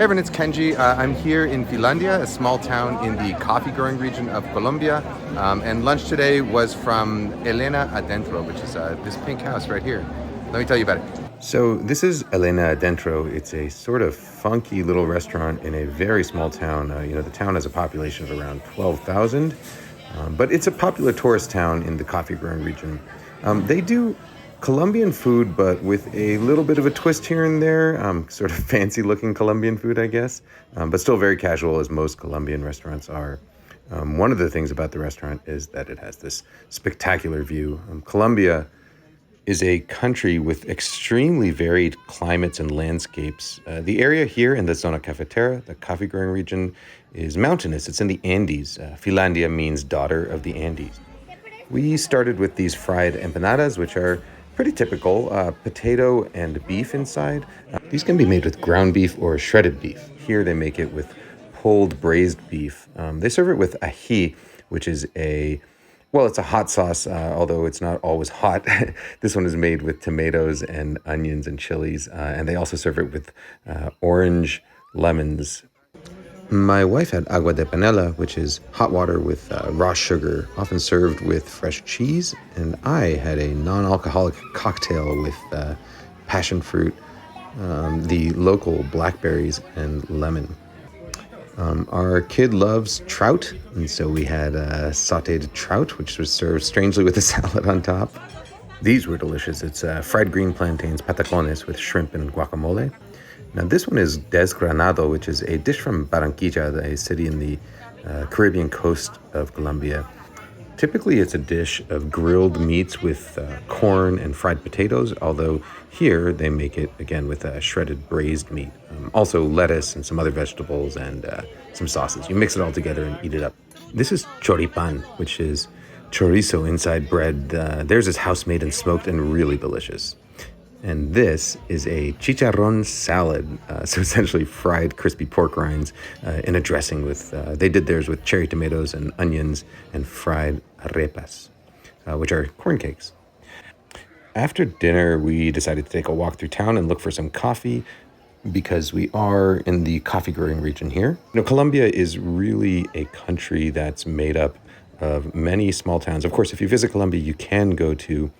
Hey everyone, it's Kenji. I'm here in Filandia, a small town in the coffee growing region of Colombia. And lunch today was from Helena Adentro, which is this pink house right here. Let me tell you about it. So this is Helena Adentro. It's a sort of funky little restaurant in a very small town. The town has a population of around 12,000, but it's a popular tourist town in the coffee growing region. They do Colombian food, but with a little bit of a twist here and there, sort of fancy looking Colombian food, I guess, but still very casual as most Colombian restaurants are. One of the things about the restaurant is that it has this spectacular view. Colombia is a country with extremely varied climates and landscapes. The area here in the Zona Cafetera, the coffee growing region, is mountainous. It's in the Andes. Filandia means daughter of the Andes. We started with these fried empanadas, which are pretty typical, potato and beef inside. These can be made with ground beef or shredded beef. Here they make it with pulled braised beef. They serve it with ají, which is it's a hot sauce, although it's not always hot. This one is made with tomatoes and onions and chilies, and they also serve it with orange lemons. My wife had Agua de Panella, which is hot water with raw sugar, often served with fresh cheese. And I had a non-alcoholic cocktail with passion fruit, the local blackberries, and lemon. Our kid loves trout, and so we had sauteed trout, which was served strangely with a salad on top. These were delicious. It's fried green plantains, patacones, with shrimp and guacamole. Now this one is Desz Granado, which is a dish from Barranquilla, a city in the Caribbean coast of Colombia. Typically it's a dish of grilled meats with corn and fried potatoes, although here they make it again with shredded braised meat. Also lettuce and some other vegetables and some sauces. You mix it all together and eat it up. This is choripan, which is chorizo inside bread. Theirs is house-made and smoked and really delicious. And this is a Chicharon salad, so essentially fried crispy pork rinds in a dressing with, they did theirs with cherry tomatoes and onions and fried arepas, which are corn cakes. After dinner, we decided to take a walk through town and look for some coffee because we are in the coffee growing region here. Colombia is really a country that's made up of many small towns. Of course, if you visit Colombia, you can go to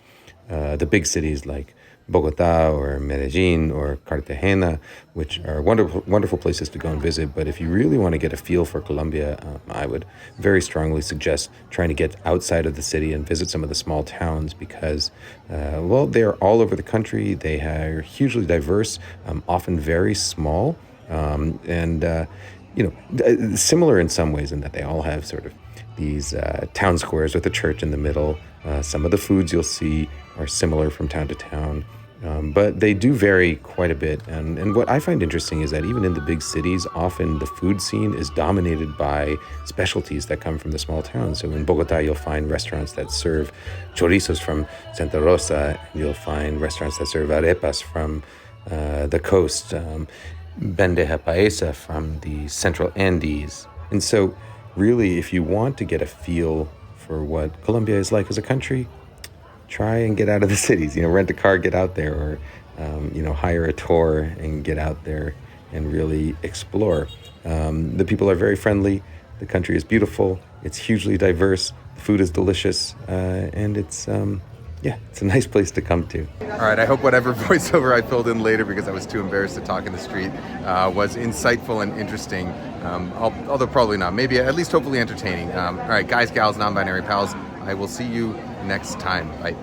the big cities like Bogota or Medellin or Cartagena, which are wonderful places to go and visit. But if you really want to get a feel for Colombia, I would very strongly suggest trying to get outside of the city and visit some of the small towns because, they're all over the country. They are hugely diverse, often very small, similar in some ways in that they all have sort of these town squares with a church in the middle. Some of the foods you'll see are similar from town to town, but they do vary quite a bit. And what I find interesting is that even in the big cities, often the food scene is dominated by specialties that come from the small towns. So in Bogota, you'll find restaurants that serve chorizos from Santa Rosa. You'll find restaurants that serve arepas from the coast, bandeja paisa from the central Andes. And so really, if you want to get a feel for what Colombia is like as a country, try and get out of the cities. Rent a car, get out there, or hire a tour and get out there and really explore. The people are very friendly. The country is beautiful. It's hugely diverse. The food is delicious, and it's a nice place to come to. All right, I hope whatever voiceover I filled in later because I was too embarrassed to talk in the street was insightful and interesting, although probably not. Maybe at least hopefully entertaining. All right, guys, gals, non-binary pals, I will see you next time. Bye.